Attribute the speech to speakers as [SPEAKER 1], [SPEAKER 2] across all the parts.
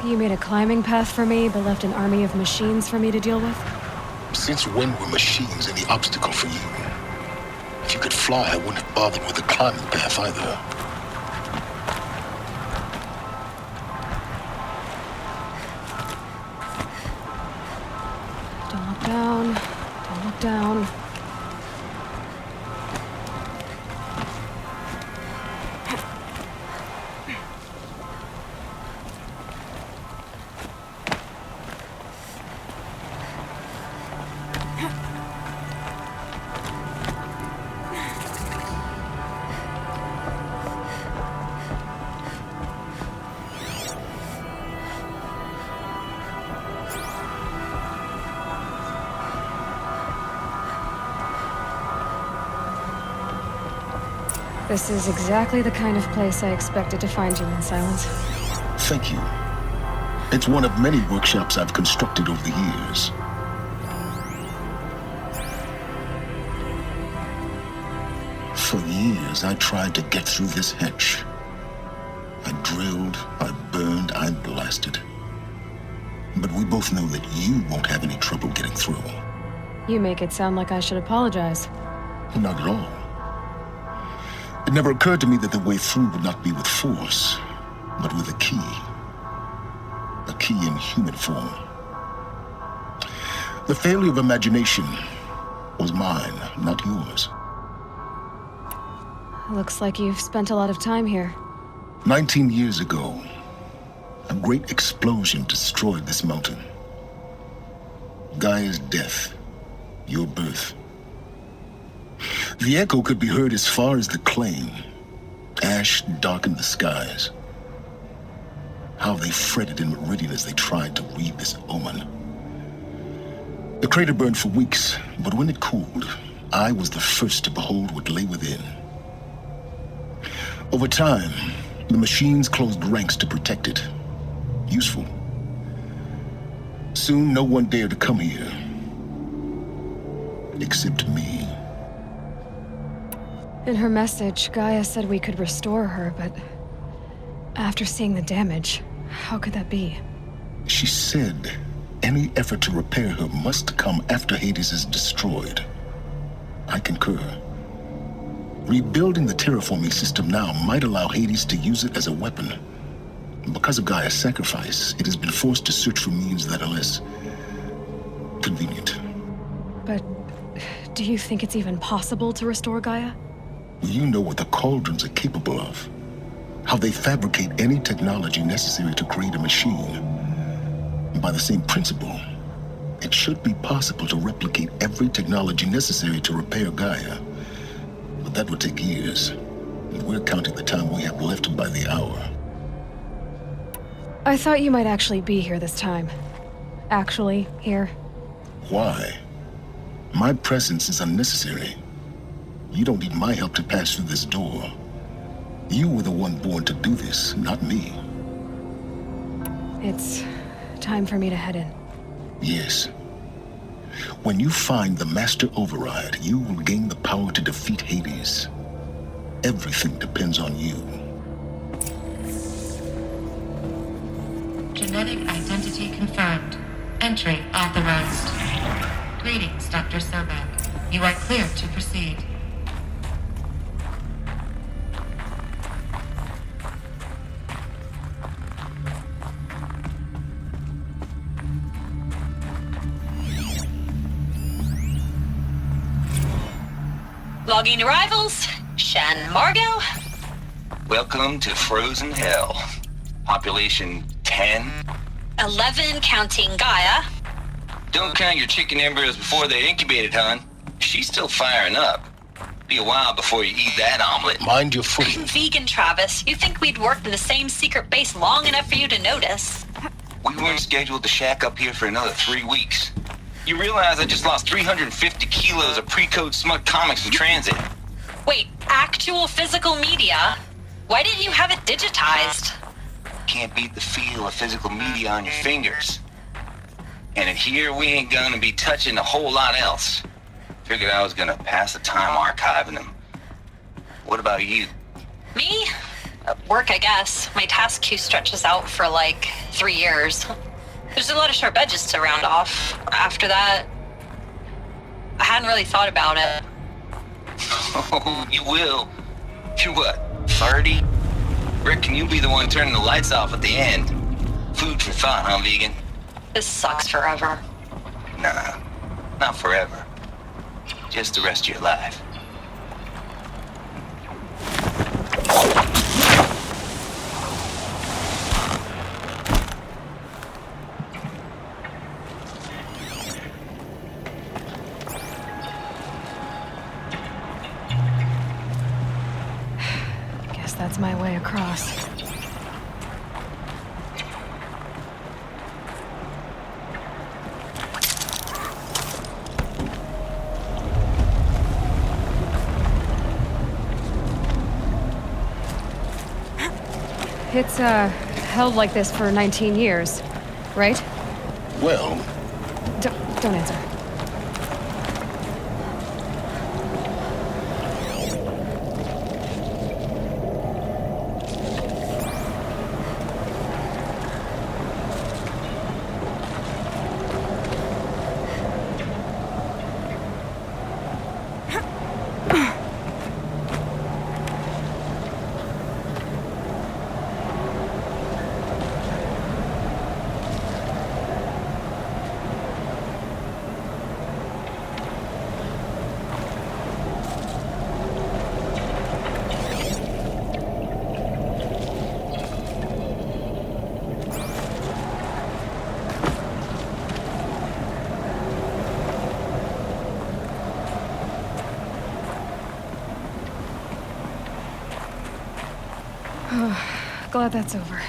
[SPEAKER 1] You made a climbing path for me, but left an army of machines for me to deal with?
[SPEAKER 2] Since when were machines any obstacle for you? If you could fly, I wouldn't have bothered with the climbing path either.
[SPEAKER 1] Don't look down. Don't look down. This is exactly the kind of place I expected to find you in, Silence.
[SPEAKER 2] Thank you. It's one of many workshops I've constructed over the years. For years, I tried to get through this hatch. I drilled, I burned, I blasted. But we both know that you won't have any trouble getting through.
[SPEAKER 1] You make it sound like I should apologize.
[SPEAKER 2] Not at all. It never occurred to me that the way through would not be with force, but with a key. A key in human form. The failure of imagination was mine, not yours.
[SPEAKER 1] Looks like you've spent a lot of time here.
[SPEAKER 2] 19 years ago, a great explosion destroyed this mountain. Gaia's death, your birth. The echo could be heard as far as the claim. Ash darkened the skies. How they fretted in Meridian as they tried to read this omen. The crater burned for weeks, but when it cooled, I was the first to behold what lay within. Over time, the machines closed ranks to protect it. Useful. Soon, no one dared to come here. Except me.
[SPEAKER 1] In her message, Gaia said we could restore her, but after seeing the damage, how could that be?
[SPEAKER 2] She said any effort to repair her must come after Hades is destroyed. I concur. Rebuilding the terraforming system now might allow Hades to use it as a weapon. Because of Gaia's sacrifice, it has been forced to search for means that are less convenient.
[SPEAKER 1] But do you think it's even possible to restore Gaia?
[SPEAKER 2] You know what the Cauldrons are capable of. How they fabricate any technology necessary to create a machine. By the same principle, it should be possible to replicate every technology necessary to repair Gaia. But that would take years. And we're counting the time we have left by the hour.
[SPEAKER 1] I thought you might actually be here this time. Actually, here.
[SPEAKER 2] Why? My presence is unnecessary. You don't need my help to pass through this door. You were the one born to do this, not me.
[SPEAKER 1] It's time for me to head in.
[SPEAKER 2] Yes. When you find the Master Override, you will gain the power to defeat Hades. Everything depends on you.
[SPEAKER 3] Genetic identity confirmed. Entry authorized. Greetings, Dr. Sobek. You are clear to proceed.
[SPEAKER 4] Logging arrivals. Shan Margot.
[SPEAKER 5] Welcome to Frozen Hell. Population 10.
[SPEAKER 4] 11 counting Gaia.
[SPEAKER 5] Don't count your chicken embryos before they're incubated, hon. She's still firing up. Be a while before you eat that omelet.
[SPEAKER 2] Mind your footing.
[SPEAKER 4] Vegan Travis, you think we'd worked in the same secret base long enough for you to notice?
[SPEAKER 5] We weren't scheduled to shack up here for another 3 weeks. You realize I just lost 350 kilos of pre-code smut comics in transit.
[SPEAKER 4] Wait, actual physical media? Why didn't you have it digitized?
[SPEAKER 5] Can't beat the feel of physical media on your fingers. And in here, we ain't gonna be touching a whole lot else. Figured I was gonna pass the time archiving them. What about you?
[SPEAKER 4] Me? Work, I guess. My task queue stretches out for like 3 years. There's a lot of sharp edges to round off. After that, I hadn't really thought about it.
[SPEAKER 5] Oh, you will. You're what, 30? Rick, can you be the one turning the lights off at the end? Food for thought, huh, vegan?
[SPEAKER 4] This sucks forever.
[SPEAKER 5] Nah, not forever. Just the rest of your life.
[SPEAKER 1] Guess that's my way across. It's, held like this for 19 years, right?
[SPEAKER 2] Well,
[SPEAKER 1] Don't answer. Glad that's over.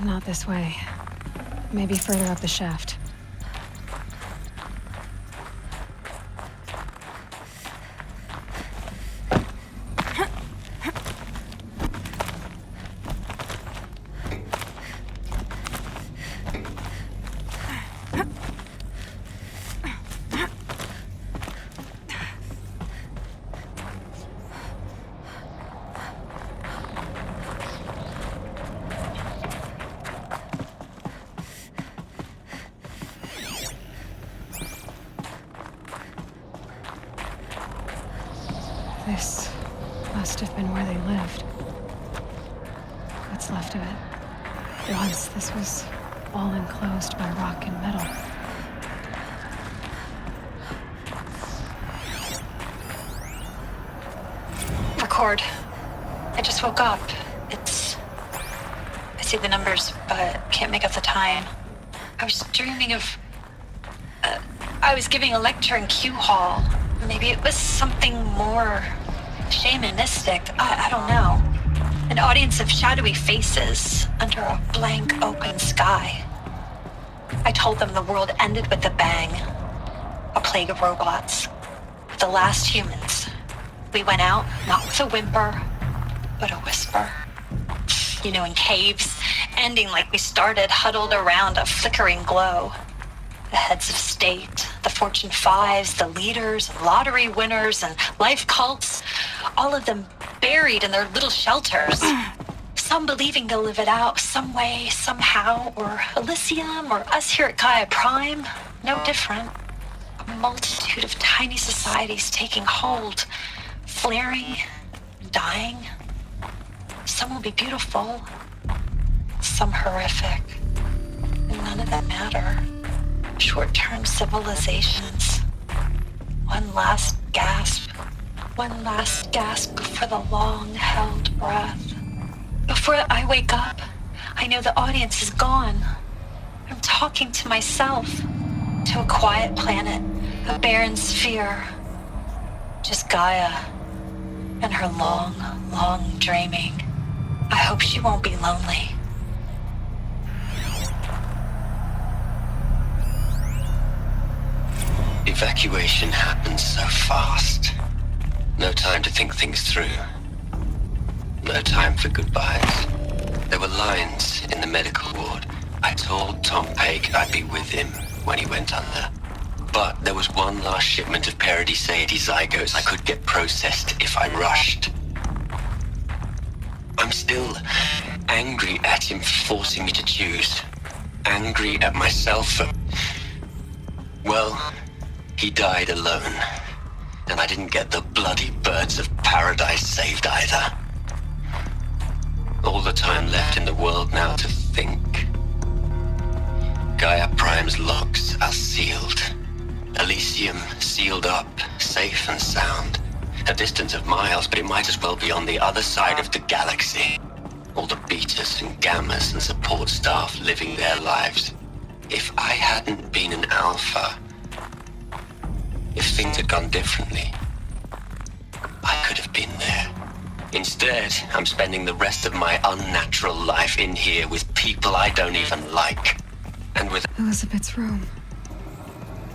[SPEAKER 1] Not this way. Maybe further up the shaft. This must have been where they lived. What's left of it. Once this was all enclosed by rock and metal.
[SPEAKER 4] Record. I just woke up. I see the numbers, but can't make out the time. I was dreaming of... I was giving a lecture in Q Hall. Maybe it was something more shamanistic. I don't know. An audience of shadowy faces under a blank open sky. I told them the world ended with a bang. A plague of robots. The last humans. We went out, not with a whimper, but a whisper. You know, in caves, ending like we started, huddled around a flickering glow. The heads of state, the Fortune 5s, the leaders, and lottery winners, and life cults, all of them buried in their little shelters. Some believing they'll live it out some way, somehow, or Elysium, or us here at Gaia Prime. No different. A multitude of tiny societies taking hold, flaring, dying. Some will be beautiful, some horrific, and none of them matter. Short-term civilizations. One last gasp before the long-held breath. Before I wake up, I know the audience is gone. I'm talking to myself, to a quiet planet A barren sphere. Just Gaia. And her long, long dreaming. I hope she won't be lonely.
[SPEAKER 6] Evacuation happened so fast. No time to think things through. No time for goodbyes. There were lines in the medical ward. I told Tom Pake I'd be with him when he went under. But there was one last shipment of Paradis-Sade zygotes I could get processed if I rushed. I'm still angry at him for forcing me to choose. Angry at myself for... Well, he died alone. And I didn't get the bloody birds of paradise saved either. All the time left in the world now to think. Gaia Prime's logs are sealed. Elysium sealed up, safe and sound. A distance of miles, but it might as well be on the other side of the galaxy. All the betas and gammas and support staff living their lives. If I hadn't been an alpha, if things had gone differently, I could have been there. Instead, I'm spending the rest of my unnatural life in here with people I don't even like. And with
[SPEAKER 1] Elizabeth's room.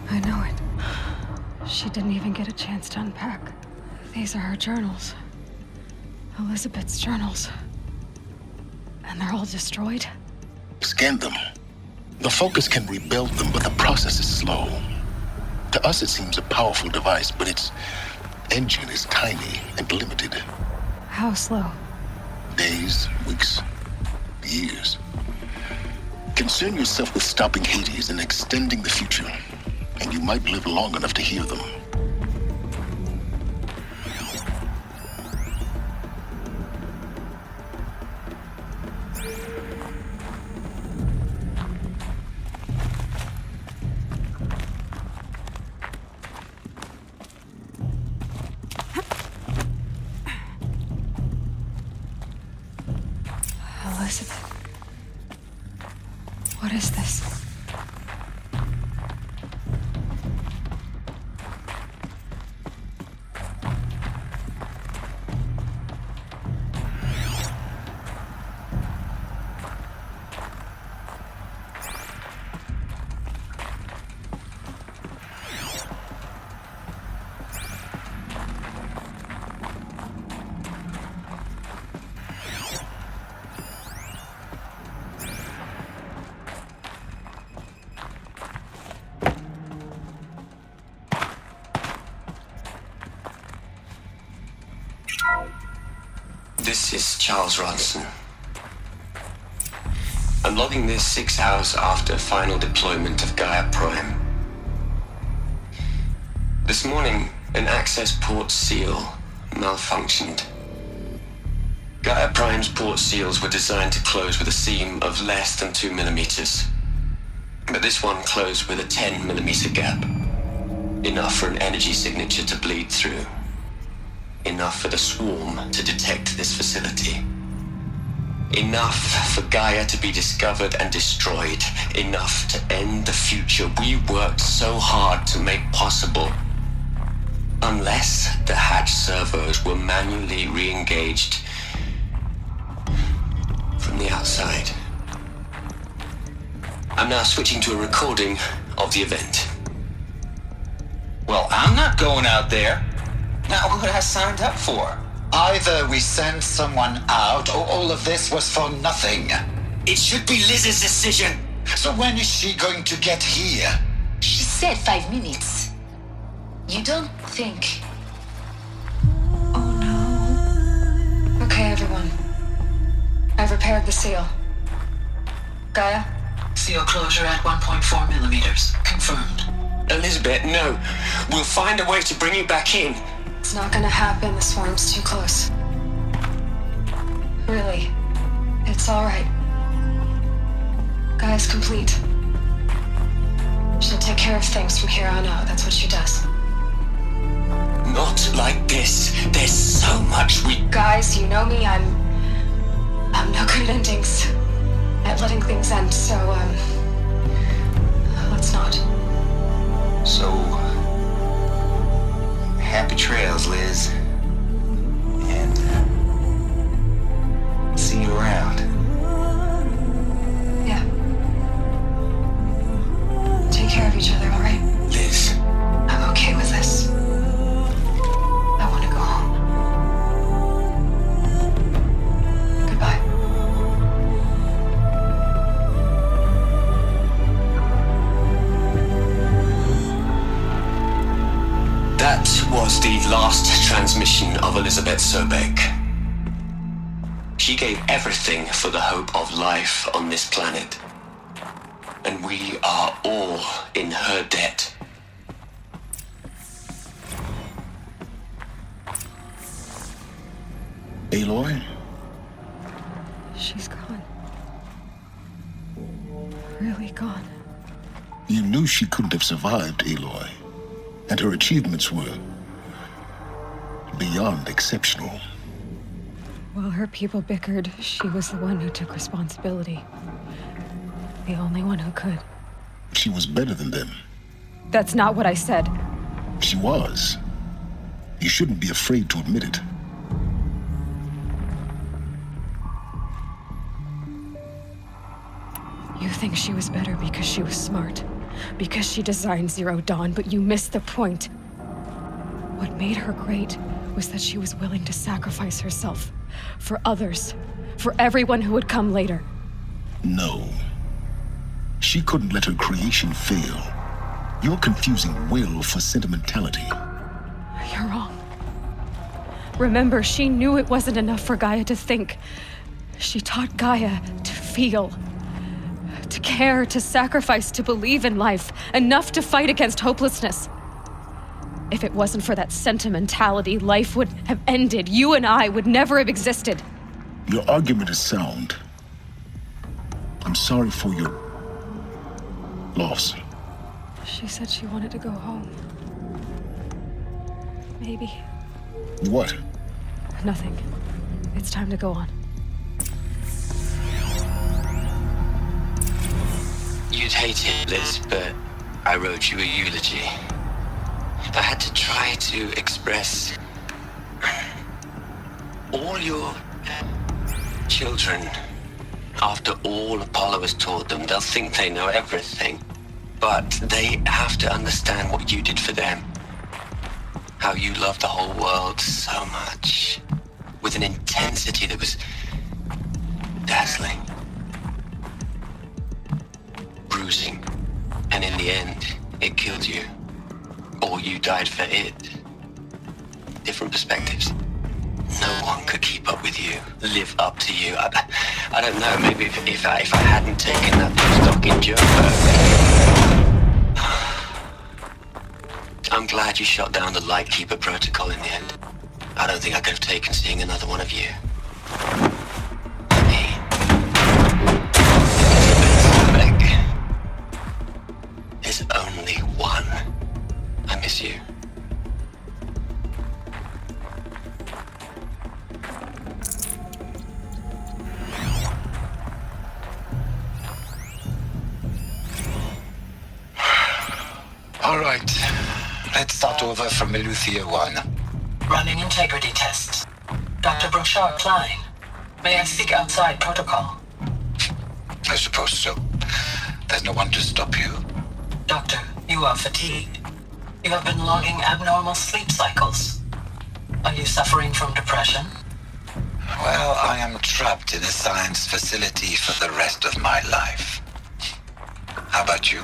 [SPEAKER 1] I know it. She didn't even get a chance to unpack. These are her journals. Elizabeth's journals. And they're all destroyed?
[SPEAKER 2] Scan them. The Focus can rebuild them, but the process is slow. To us, it seems a powerful device, but its engine is tiny and limited.
[SPEAKER 1] How slow?
[SPEAKER 2] Days, weeks, years. Concern yourself with stopping Hades and extending the future, and you might live long enough to hear them.
[SPEAKER 1] Elizabeth. What is this?
[SPEAKER 6] This is Charles Ronson. I'm logging this 6 hours after final deployment of Gaia Prime. This morning, an access port seal malfunctioned. Gaia Prime's port seals were designed to close with a seam of less than 2 millimeters. But this one closed with a 10 millimeter gap. Enough for an energy signature to bleed through. Enough for the swarm to detect this facility. Enough for Gaia to be discovered and destroyed. Enough to end the future we worked so hard to make possible. Unless the hatch servos were manually re-engaged from the outside. I'm now switching to a recording of the event.
[SPEAKER 5] Well, I'm not going out there. Now, what I signed up for?
[SPEAKER 7] Either we send someone out, or all of this was for nothing.
[SPEAKER 6] It should be Liz's decision.
[SPEAKER 7] So when is she going to get here?
[SPEAKER 8] She said 5 minutes. You don't think...
[SPEAKER 1] Oh no. Okay, everyone. I've repaired the seal. Gaia?
[SPEAKER 9] Seal closure at 1.4 millimeters. Confirmed.
[SPEAKER 6] Elizabeth, no. We'll find a way to bring you back in.
[SPEAKER 1] It's not gonna happen. The swarm's too close. Really. It's alright. Gaia's complete. She'll take care of things from here on out. That's what she does.
[SPEAKER 6] Not like this. There's so much we...
[SPEAKER 1] Guys, you know me. I'm no good at endings. At letting things end, so, let's not.
[SPEAKER 5] So,
[SPEAKER 6] last transmission of Elizabeth Sobek. She gave everything for the hope of life on this planet. And we are all in her debt.
[SPEAKER 2] Aloy?
[SPEAKER 1] She's gone. Really gone.
[SPEAKER 2] You knew she couldn't have survived, Aloy. And her achievements were beyond exceptional.
[SPEAKER 1] While her people bickered, she was the one who took responsibility. The only one who could.
[SPEAKER 2] She was better than them.
[SPEAKER 1] That's not what I said.
[SPEAKER 2] She was. You shouldn't be afraid to admit it.
[SPEAKER 1] You think she was better because she was smart. Because she designed Zero Dawn, but you missed the point. What made her great was that she was willing to sacrifice herself. For others. For everyone who would come later.
[SPEAKER 2] No. She couldn't let her creation fail. You're confusing will for sentimentality.
[SPEAKER 1] You're wrong. Remember, she knew it wasn't enough for Gaia to think. She taught Gaia to feel. To care, to sacrifice, to believe in life. Enough to fight against hopelessness. If it wasn't for that sentimentality, life would have ended. You and I would never have existed.
[SPEAKER 2] Your argument is sound. I'm sorry for your loss.
[SPEAKER 1] She said she wanted to go home. Maybe.
[SPEAKER 2] What?
[SPEAKER 1] Nothing. It's time to go on.
[SPEAKER 6] You'd hate it, Liz, but I wrote you a eulogy. I had to try to express all your children. After all Apollo has taught them, they'll think they know everything. But they have to understand what you did for them. How you loved the whole world so much. With an intensity that was dazzling. Bruising. And in the end, it killed you. Or you died for it. Different perspectives. No one could keep up with you, live up to you. I don't know, maybe if I hadn't taken that stock in Joburg. I'm glad you shot down the Lightkeeper protocol in the end. I don't think I could have taken seeing another one of you. There's only one. I miss you.
[SPEAKER 7] All right. Let's start over from Eleuthia 1.
[SPEAKER 9] Running integrity tests. Dr. Brochard Klein. May I speak outside protocol?
[SPEAKER 7] I suppose so. There's no one to stop you.
[SPEAKER 9] Doctor, you are fatigued. You have been logging abnormal sleep cycles. Are you suffering from depression?
[SPEAKER 7] Well, I am trapped in a science facility for the rest of my life. How about you?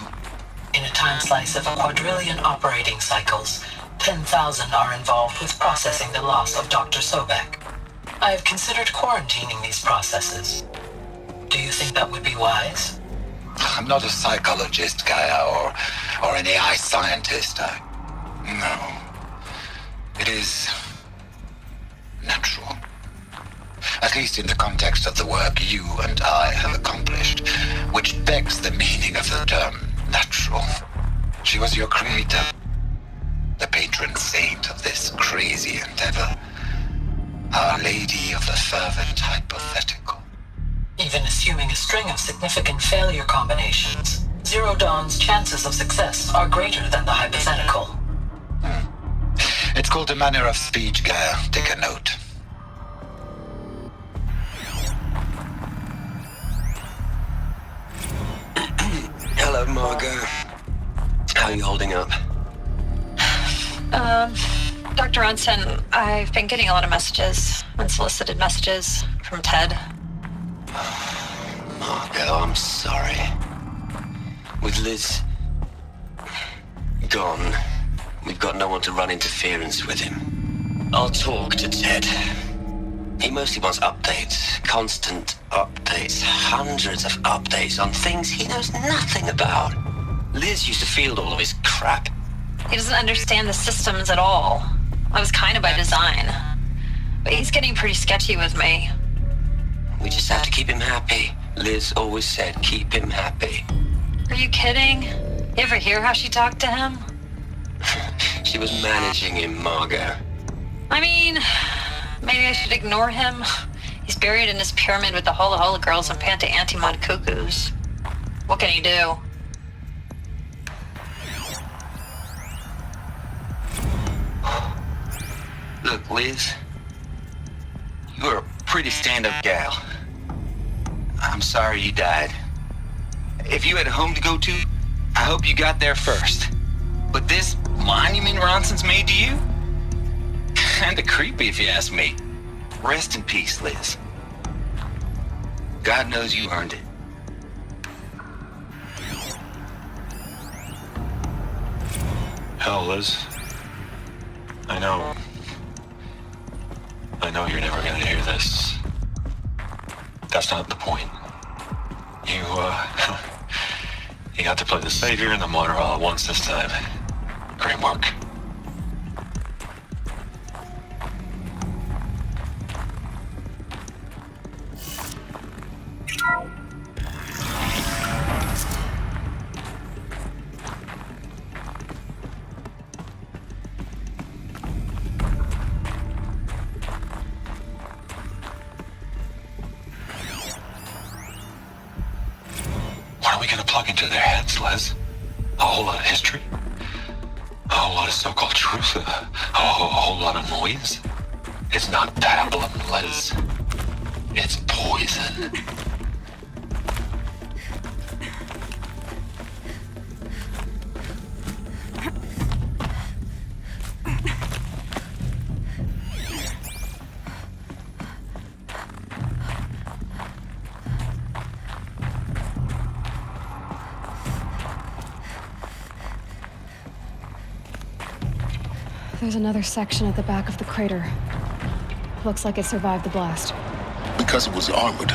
[SPEAKER 9] In a time slice of a quadrillion operating cycles, 10,000 are involved with processing the loss of Dr. Sobek. I have considered quarantining these processes. Do you think that would be wise?
[SPEAKER 7] I'm not a psychologist, Gaia, or an AI scientist. No. It is natural. At least in the context of the work you and I have accomplished, which begs the meaning of the term natural. She was your creator, the patron saint of this crazy endeavor, Our Lady of the Fervent Hypothetical.
[SPEAKER 9] Even assuming a string of significant failure combinations, Zero Dawn's chances of success are greater than the hypothetical.
[SPEAKER 7] It's called a manner of speech, Gaia. Take a note.
[SPEAKER 6] Hello, Margot. How are you holding up?
[SPEAKER 4] Dr. Ronson, I've been getting a lot of messages, unsolicited messages from Ted.
[SPEAKER 6] Margot, I'm sorry. With Liz gone, We've got no one to run interference with him. I'll talk to Ted. He mostly wants updates. Constant updates. Hundreds of updates on things he knows nothing about. Liz used to field all of his crap.
[SPEAKER 4] He doesn't understand the systems at all. I was kind of by design. But he's getting pretty sketchy with me.
[SPEAKER 6] We just have to keep him happy. Liz always said, keep him happy.
[SPEAKER 4] Are you kidding? You ever hear how she talked to him?
[SPEAKER 6] She was managing him, Margot.
[SPEAKER 4] I mean, maybe I should ignore him. He's buried in his pyramid with the Hola Hola girls and Panta Antimod cuckoos. What can he do?
[SPEAKER 5] Look, Liz, you're a pretty stand-up gal. I'm sorry you died. If you had a home to go to, I hope you got there first. But this monument Ronson's made to you? Kinda creepy if you ask me. Rest in peace, Liz. God knows you earned it.
[SPEAKER 10] Hell, Liz. I know you're never gonna hear this. That's not the point. You got to play the savior and the martyr all at once this time. Great work. What are we gonna plug into their heads, Les? A whole lot of history? A whole lot of so-called truth? A whole lot of noise? It's not pablum, Les. It's poison.
[SPEAKER 1] There's another section at the back of the crater. Looks like it survived the blast.
[SPEAKER 2] Because it was armored,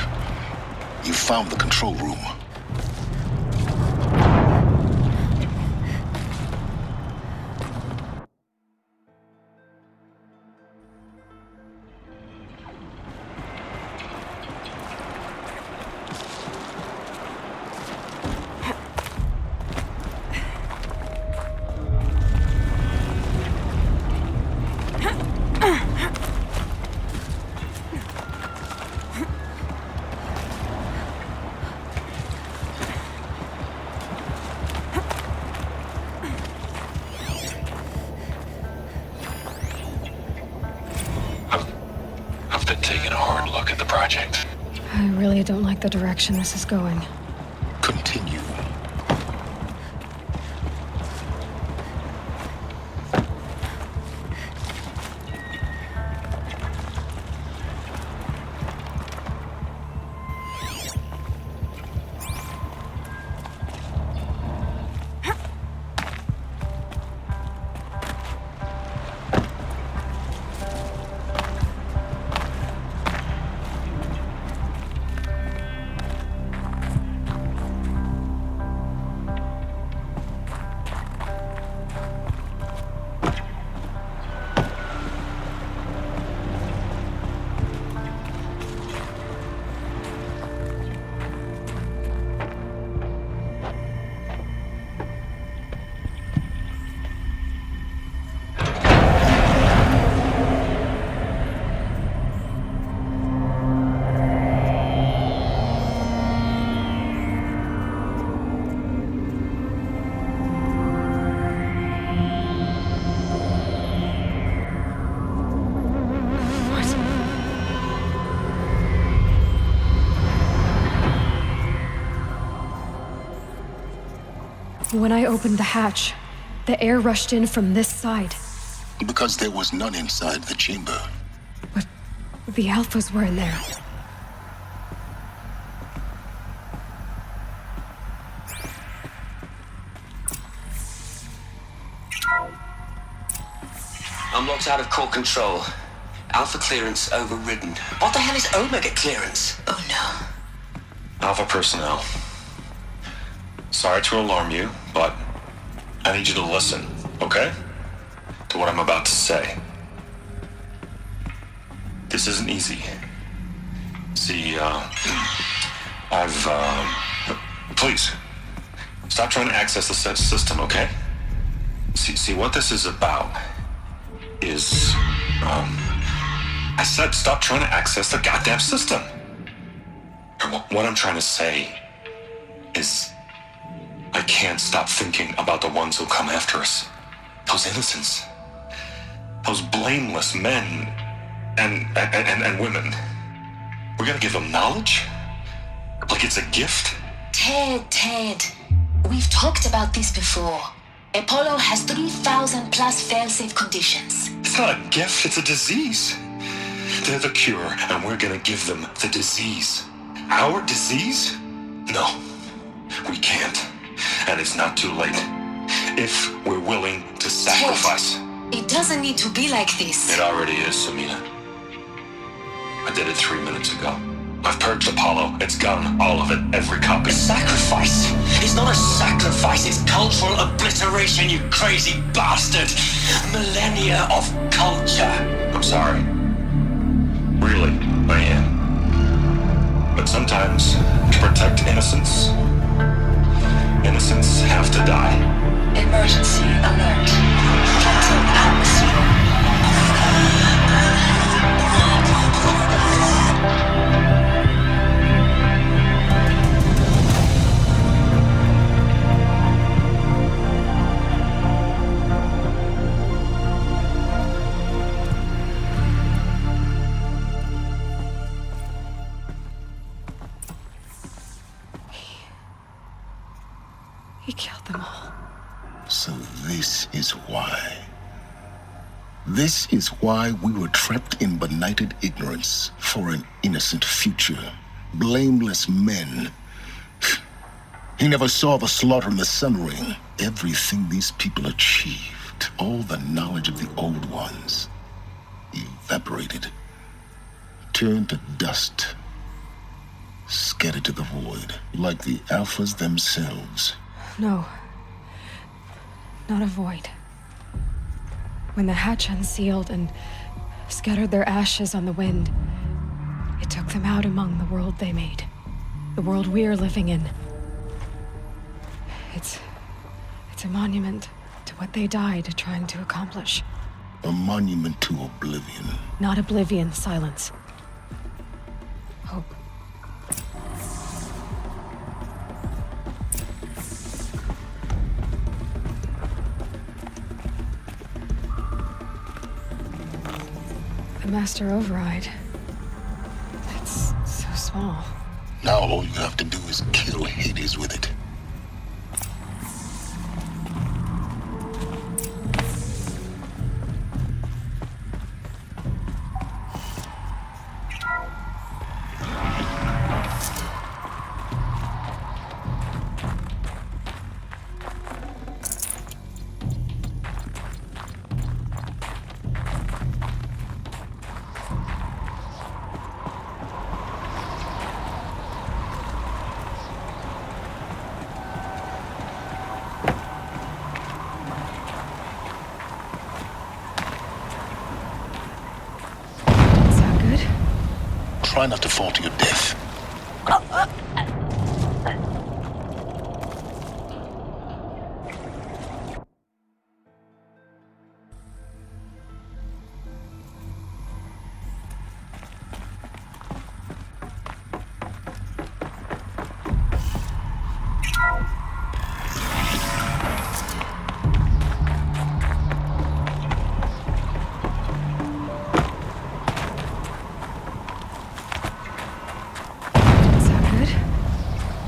[SPEAKER 2] you found the control room.
[SPEAKER 10] I've been taking a hard look at the project.
[SPEAKER 1] I really don't like the direction this is going.
[SPEAKER 2] Continue.
[SPEAKER 1] When I opened the hatch, the air rushed in from this side.
[SPEAKER 2] Because there was none inside the chamber.
[SPEAKER 1] But the alphas were in there.
[SPEAKER 6] I'm locked out of core control. Alpha clearance overridden. What the hell is Omega clearance?
[SPEAKER 8] Oh no.
[SPEAKER 10] Alpha personnel. Sorry to alarm you, but I need you to listen, okay? To what I'm about to say. This isn't easy. See, please, stop trying to access the system, okay? See, what this is about is, I said stop trying to access the goddamn system. And what I'm trying to say is, I can't stop thinking about the ones who come after us. Those innocents. Those blameless men and women. We're gonna give them knowledge? Like it's a gift?
[SPEAKER 8] Ted. We've talked about this before. Apollo has 3,000 plus fail-safe conditions.
[SPEAKER 10] It's not a gift, it's a disease. They're the cure, and we're gonna give them the disease. Our disease? No, we can't. And it's not too late. If we're willing to sacrifice.
[SPEAKER 8] Ted, it doesn't need to be like this.
[SPEAKER 10] It already is, Samina. I did it 3 minutes ago. I've purged Apollo. It's gone. All of it. Every copy.
[SPEAKER 6] Sacrifice? It's not a sacrifice. It's cultural obliteration, you crazy bastard. Millennia of culture.
[SPEAKER 10] I'm sorry. Really, I am. But sometimes, to protect innocence, innocents have to die.
[SPEAKER 8] Emergency alert. Phantom atmosphere.
[SPEAKER 1] He killed them all.
[SPEAKER 2] So this is why. This is why we were trapped in benighted ignorance for an innocent future. Blameless men. He never saw the slaughter in the Sun Ring. Everything these people achieved, all the knowledge of the old ones, evaporated, turned to dust, scattered to the void, like the Alphas themselves.
[SPEAKER 1] No. Not a void. When the hatch unsealed and scattered their ashes on the wind, it took them out among the world they made. The world we're living in. It's a monument to what they died trying to accomplish.
[SPEAKER 2] A monument to oblivion.
[SPEAKER 1] Not oblivion, silence. Hope. The master override. It's so small.
[SPEAKER 2] Now all you have to do is kill Hades with it. Try not to fall to your death.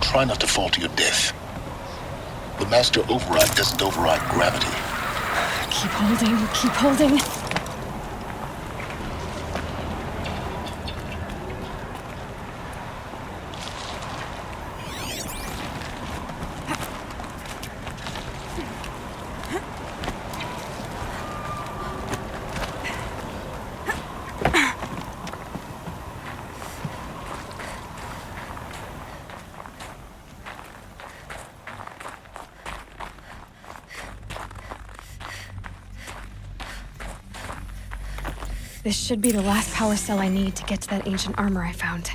[SPEAKER 2] Try not to fall to your death. The master override doesn't override gravity.
[SPEAKER 1] Keep holding, keep holding. This should be the last power cell I need to get to that ancient armor I found.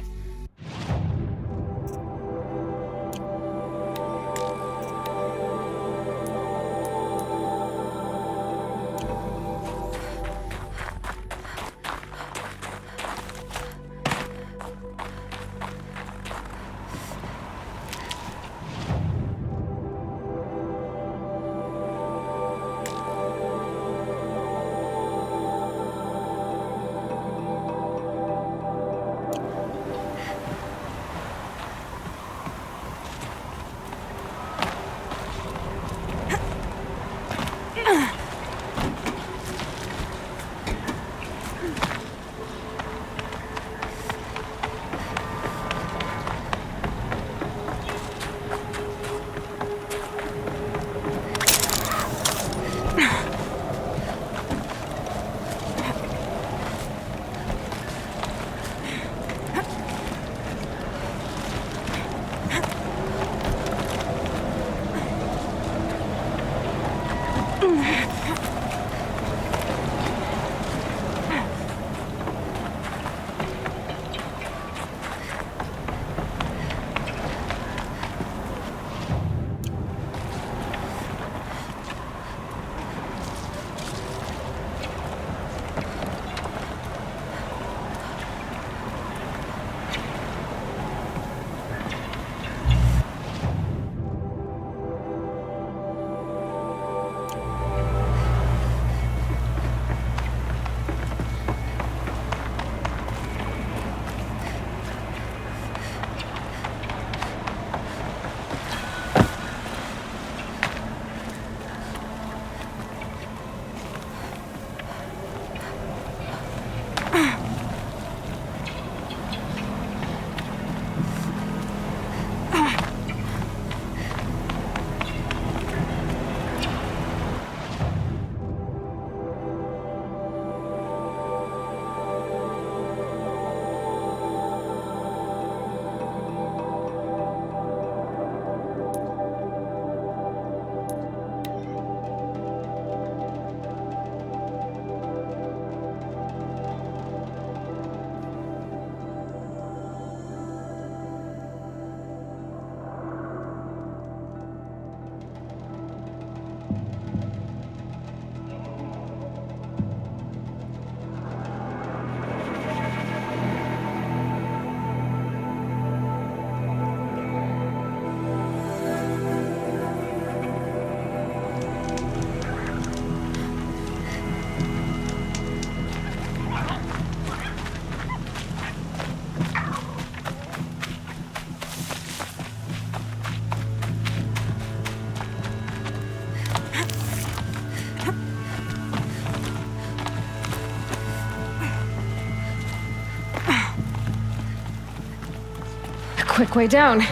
[SPEAKER 1] Quick way down.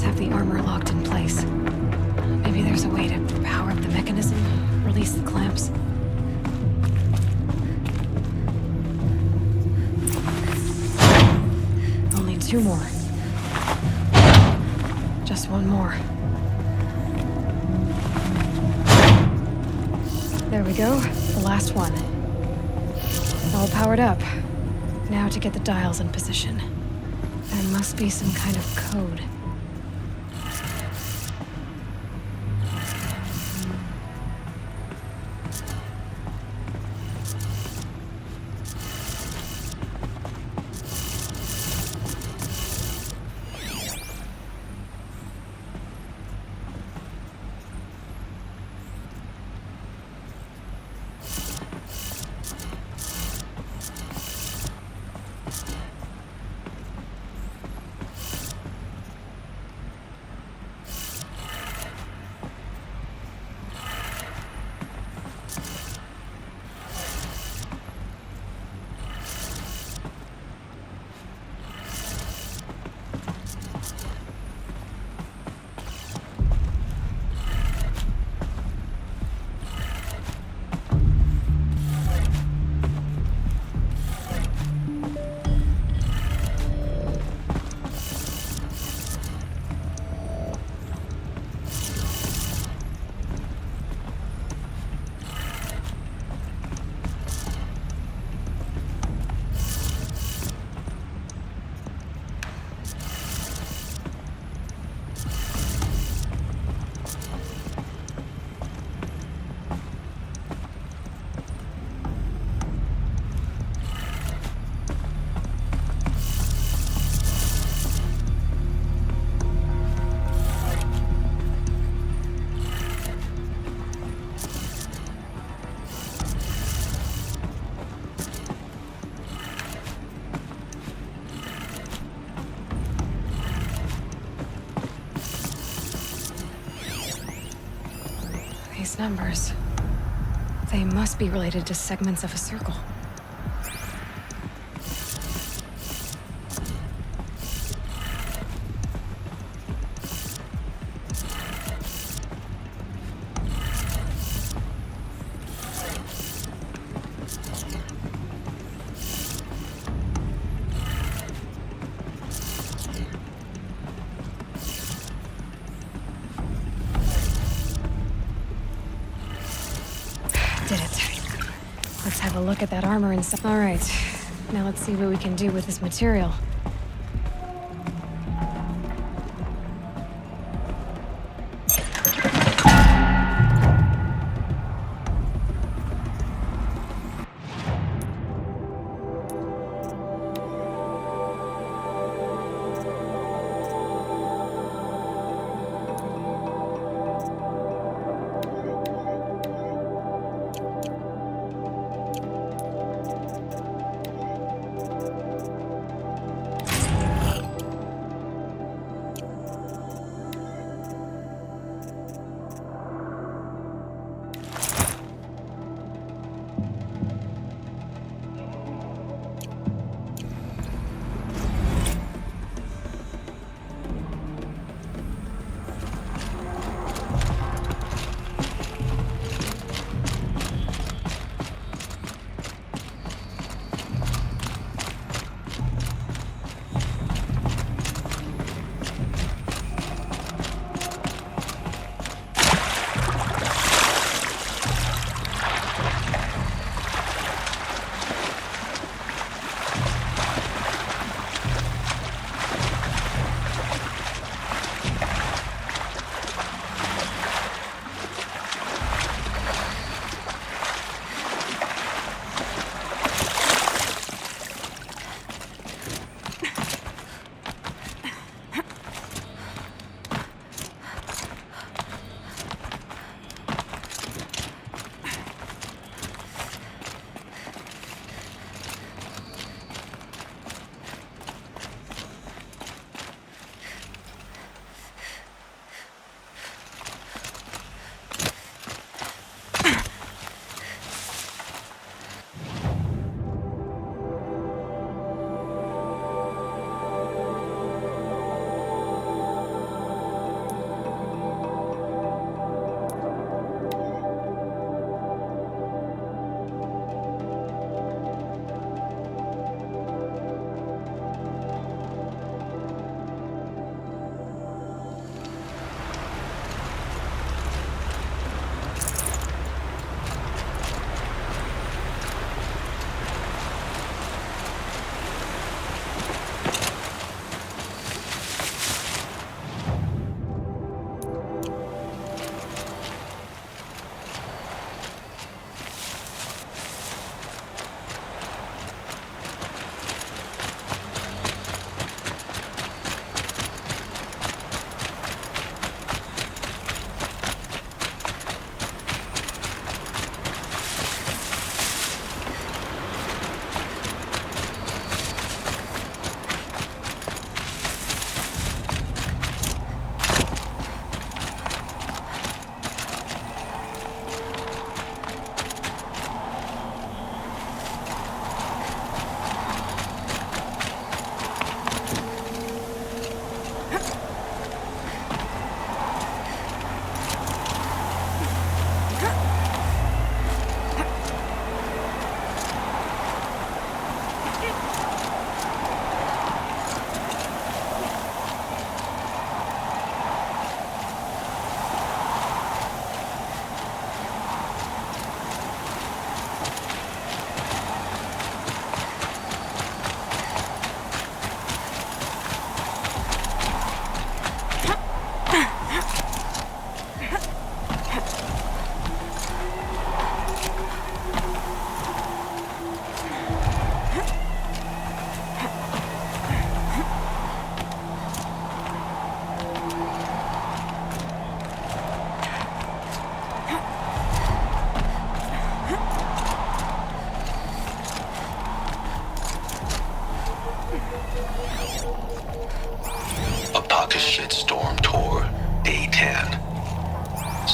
[SPEAKER 1] Have the armor locked in place. Maybe there's a way to power up the mechanism, release the clamps. Only 2 more. Just 1 more. There we go, the last one. All powered up. Now to get the dials in position. There must be some kind of code. These numbers... they must be related to segments of a circle. Did it. Let's have a look at that armor and stuff. All right. Now let's see what we can do with this material.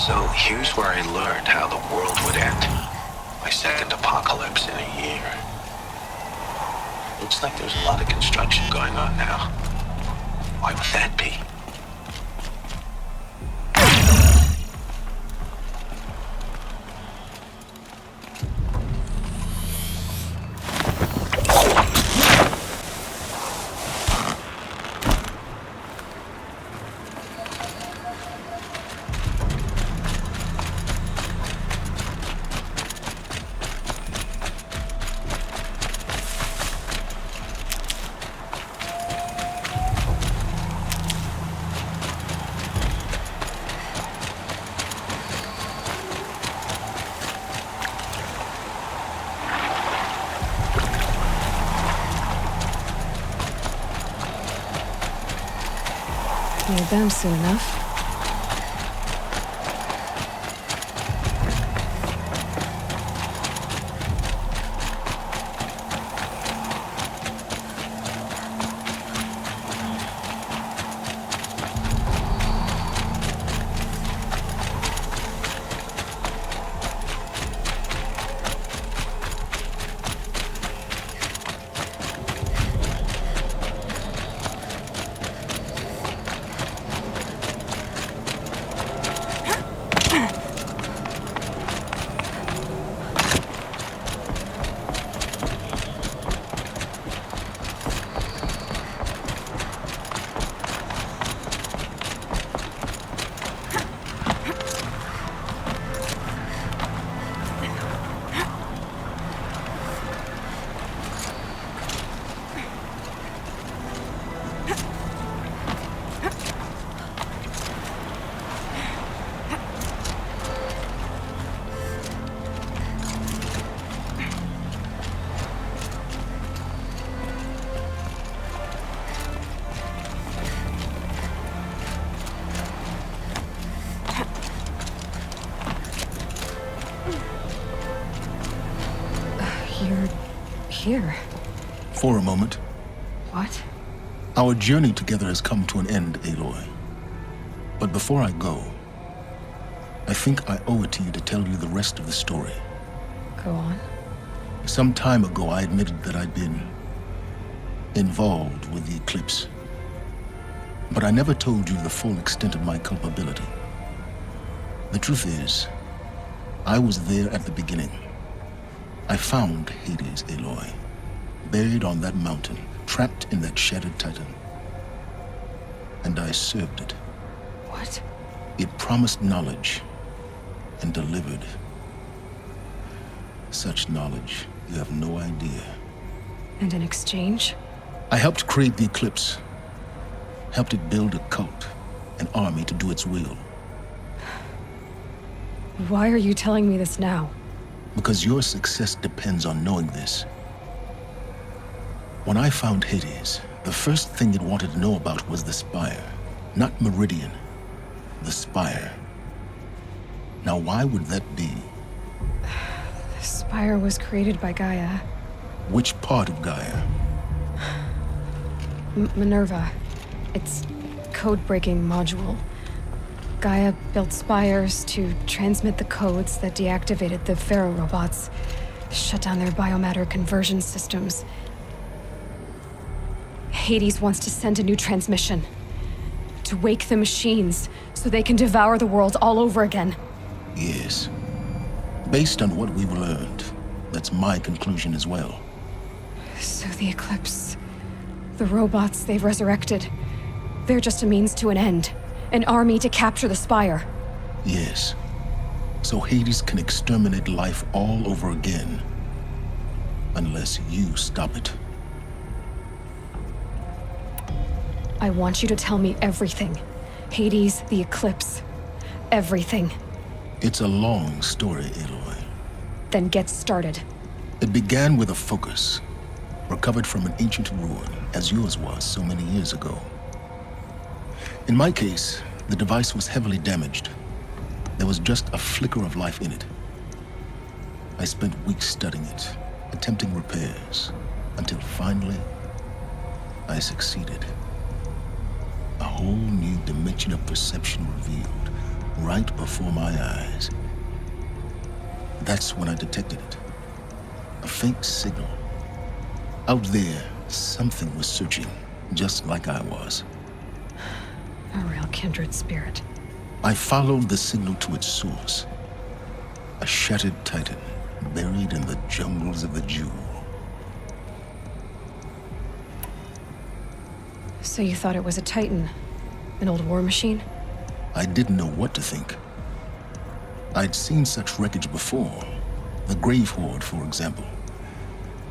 [SPEAKER 10] So here's where I learned how the world would end. My second apocalypse in a year. Looks like there's a lot of construction going on now. Why would that be?
[SPEAKER 1] Need them soon enough. You're here.
[SPEAKER 2] For a moment.
[SPEAKER 1] What?
[SPEAKER 2] Our journey together has come to an end, Aloy. But before I go, I think I owe it to you to tell you the rest of the story.
[SPEAKER 1] Go on.
[SPEAKER 2] Some time ago, I admitted that I'd been involved with the eclipse. But I never told you the full extent of my culpability. The truth is, I was there at the beginning. I found Hades, Aloy, buried on that mountain, trapped in that shattered titan. And I served it.
[SPEAKER 1] What?
[SPEAKER 2] It promised knowledge and delivered. Such knowledge, you have no idea.
[SPEAKER 1] And in exchange?
[SPEAKER 2] I helped create the eclipse. Helped it build a cult, an army to do its will.
[SPEAKER 1] Why are you telling me this now?
[SPEAKER 2] Because your success depends on knowing this. When I found Hades, the first thing it wanted to know about was the Spire. Not Meridian, the Spire. Now why would that be?
[SPEAKER 1] The Spire was created by Gaia.
[SPEAKER 2] Which part of Gaia?
[SPEAKER 1] Minerva. Its code-breaking module. Gaia built spires to transmit the codes that deactivated the Pharaoh robots, shut down their biomatter conversion systems. Hades wants to send a new transmission. To wake the machines, so they can devour the world all over again.
[SPEAKER 2] Yes. Based on what we've learned, that's my conclusion as well.
[SPEAKER 1] So the Eclipse, the robots they've resurrected, they're just a means to an end. An army to capture the Spire.
[SPEAKER 2] Yes. So Hades can exterminate life all over again. Unless you stop it.
[SPEAKER 1] I want you to tell me everything. Hades, the Eclipse. Everything.
[SPEAKER 2] It's a long story, Aloy.
[SPEAKER 1] Then get started.
[SPEAKER 2] It began with a focus. Recovered from an ancient ruin, as yours was so many years ago. In my case, the device was heavily damaged. There was just a flicker of life in it. I spent weeks studying it, attempting repairs, until finally, I succeeded. A whole new dimension of perception revealed, right before my eyes. That's when I detected it. A faint signal. Out there, something was searching, just like I was.
[SPEAKER 1] A real kindred spirit.
[SPEAKER 2] I followed the signal to its source. A shattered titan, buried in the jungles of the Jewel.
[SPEAKER 1] So you thought it was a titan? An old war machine?
[SPEAKER 2] I didn't know what to think. I'd seen such wreckage before. The Grave Horde, for example.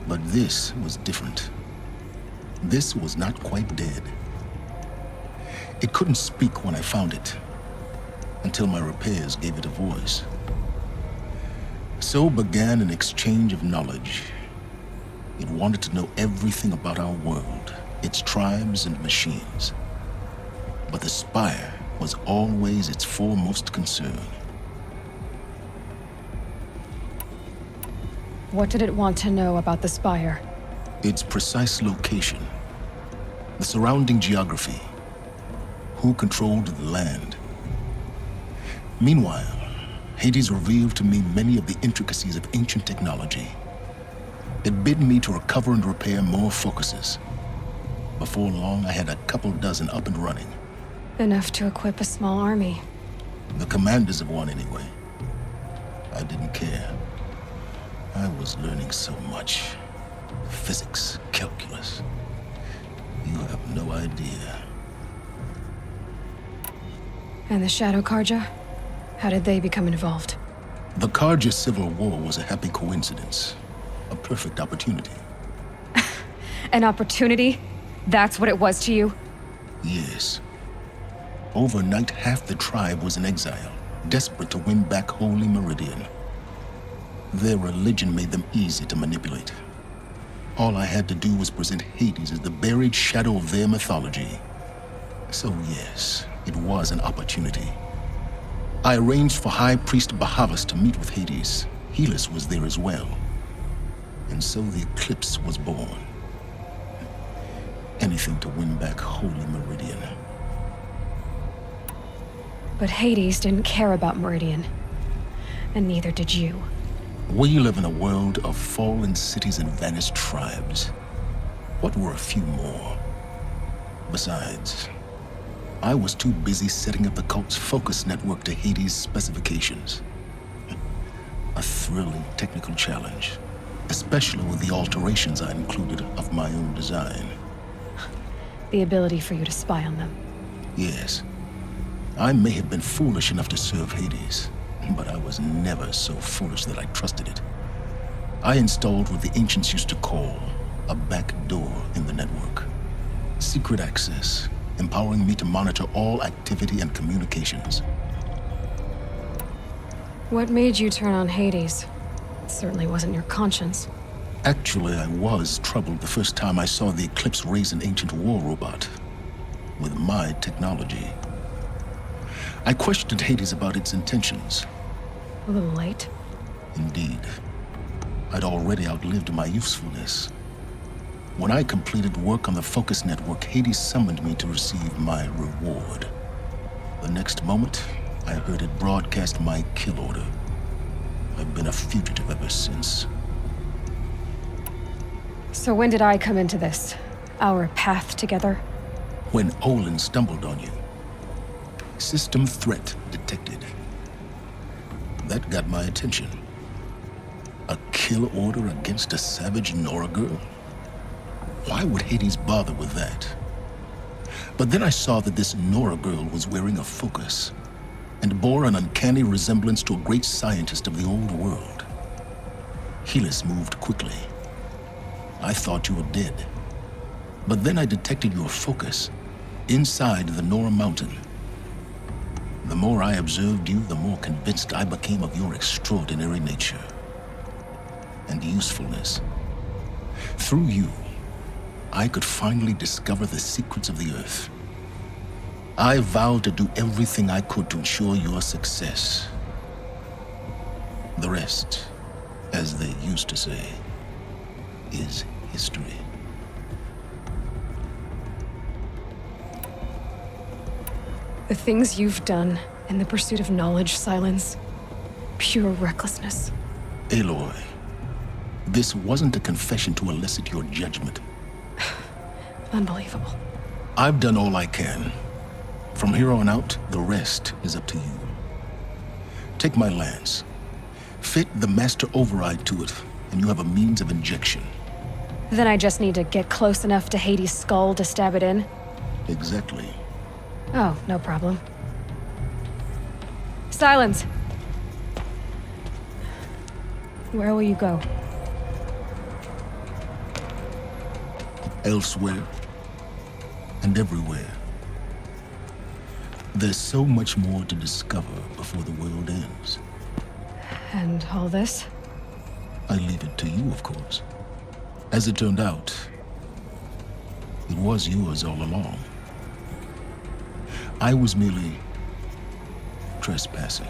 [SPEAKER 2] But this was different. This was not quite dead. It couldn't speak when I found it, until my repairs gave it a voice. So began an exchange of knowledge. It wanted to know everything about our world, its tribes and machines. But the Spire was always its foremost concern.
[SPEAKER 1] What did it want to know about the Spire?
[SPEAKER 2] Its precise location, the surrounding geography, who controlled the land. Meanwhile, Hades revealed to me many of the intricacies of ancient technology. It bid me to recover and repair more focuses. Before long, I had a couple dozen up and running.
[SPEAKER 1] Enough to equip a small army.
[SPEAKER 2] The commanders of one, anyway. I didn't care. I was learning so much. Physics, calculus. You have no idea.
[SPEAKER 1] And the Shadow Karja? How did they become involved?
[SPEAKER 2] The Karja Civil War was a happy coincidence. A perfect opportunity.
[SPEAKER 1] An opportunity? That's what it was to you?
[SPEAKER 2] Yes. Overnight, half the tribe was in exile, desperate to win back Holy Meridian. Their religion made them easy to manipulate. All I had to do was present Hades as the buried shadow of their mythology. So yes, it was an opportunity. I arranged for High Priest Bahavas to meet with Hades. Helis was there as well. And so the eclipse was born. Anything to win back Holy Meridian.
[SPEAKER 1] But Hades didn't care about Meridian. And neither did you.
[SPEAKER 2] We live in a world of fallen cities and vanished tribes. What were a few more? Besides, I was too busy setting up the cult's focus network to Hades' specifications. A thrilling technical challenge, especially with the alterations I included of my own design.
[SPEAKER 1] The ability for you to spy on them.
[SPEAKER 2] Yes. I may have been foolish enough to serve Hades, but I was never so foolish that I trusted it. I installed what the ancients used to call a back door in the network. Secret access, empowering me to monitor all activity and communications.
[SPEAKER 1] What made you turn on Hades? It certainly wasn't your conscience.
[SPEAKER 2] Actually, I was troubled the first time I saw the Eclipse raise an ancient war robot. With my technology. I questioned Hades about its intentions.
[SPEAKER 1] A little late.
[SPEAKER 2] Indeed. I'd already outlived my usefulness. When I completed work on the Focus Network, Hades summoned me to receive my reward. The next moment, I heard it broadcast my kill order. I've been a fugitive ever since.
[SPEAKER 1] So when did I come into this? Our path together?
[SPEAKER 2] When Olin stumbled on you. System threat detected. That got my attention. A kill order against a savage Nora girl? Why would Hades bother with that? But then I saw that this Nora girl was wearing a focus and bore an uncanny resemblance to a great scientist of the old world. Helis moved quickly. I thought you were dead. But then I detected your focus inside the Nora mountain. The more I observed you, the more convinced I became of your extraordinary nature and usefulness. Through you, I could finally discover the secrets of the Earth. I vowed to do everything I could to ensure your success. The rest, as they used to say, is history.
[SPEAKER 1] The things you've done, In the pursuit of knowledge, silence. Pure recklessness.
[SPEAKER 2] Aloy, this wasn't a confession to elicit your judgment.
[SPEAKER 1] Unbelievable.
[SPEAKER 2] I've done all I can. From here on out, the rest is up to you. Take my lance. Fit the master override to it, and you have a means of injection.
[SPEAKER 1] Then I just need to get close enough to Hades' skull to stab it in?
[SPEAKER 2] Exactly.
[SPEAKER 1] Oh, no problem. Silence! Where will you go?
[SPEAKER 2] Elsewhere. And everywhere. There's so much more to discover before the world ends.
[SPEAKER 1] And all this?
[SPEAKER 2] I leave it to you, of course. As it turned out, it was yours all along. I was merely trespassing.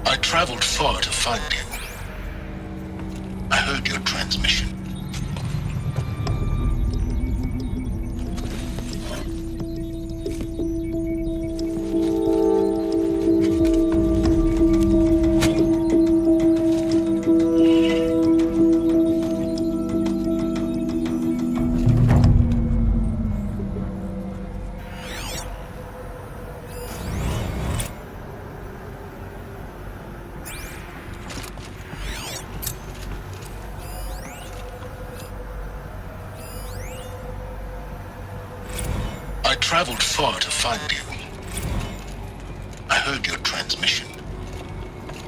[SPEAKER 2] I traveled far to find you. I heard your transmission. I traveled far to find you. I heard your transmission.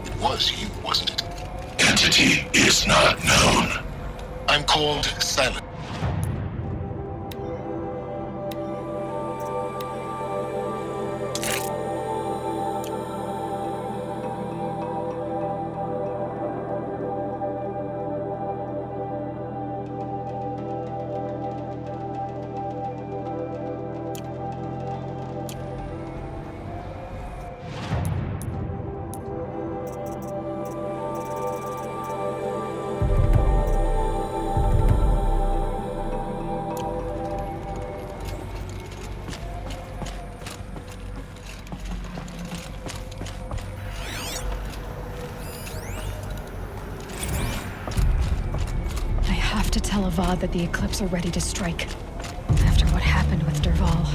[SPEAKER 2] It was you, wasn't it? Entity is not known. I'm called Silent.
[SPEAKER 1] To tell Avad that the Eclipse are ready to strike. After what happened with Derval,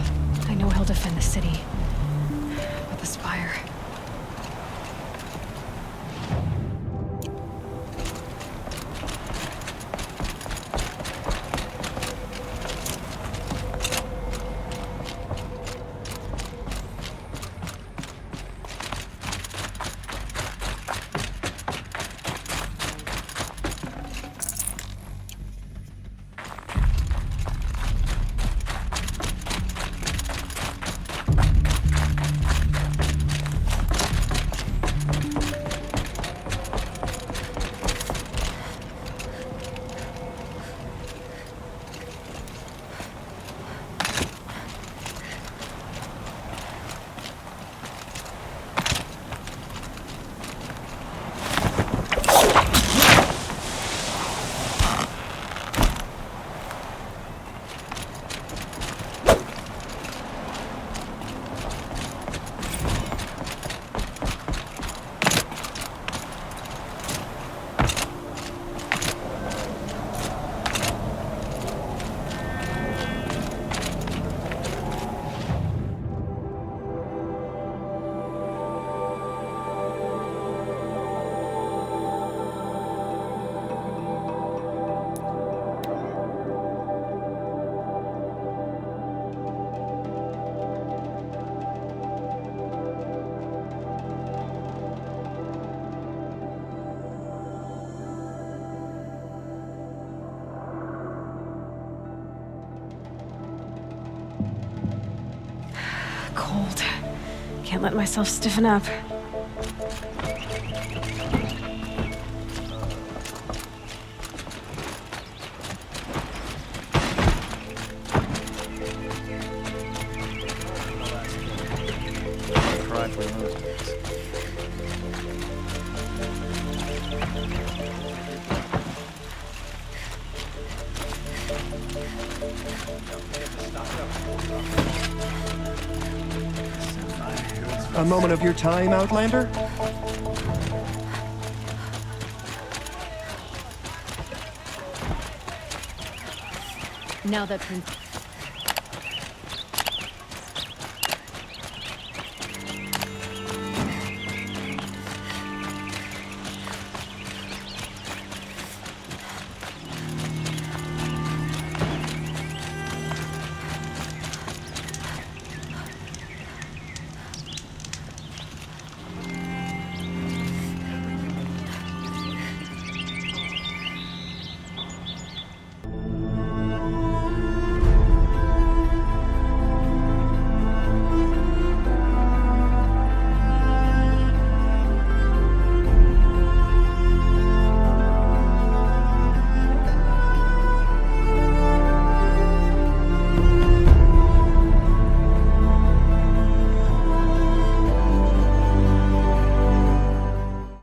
[SPEAKER 1] I know he'll defend the city. But the Spire... cold. Can't let myself stiffen up.
[SPEAKER 11] A moment of your time, Outlander?
[SPEAKER 12] Now that Prince...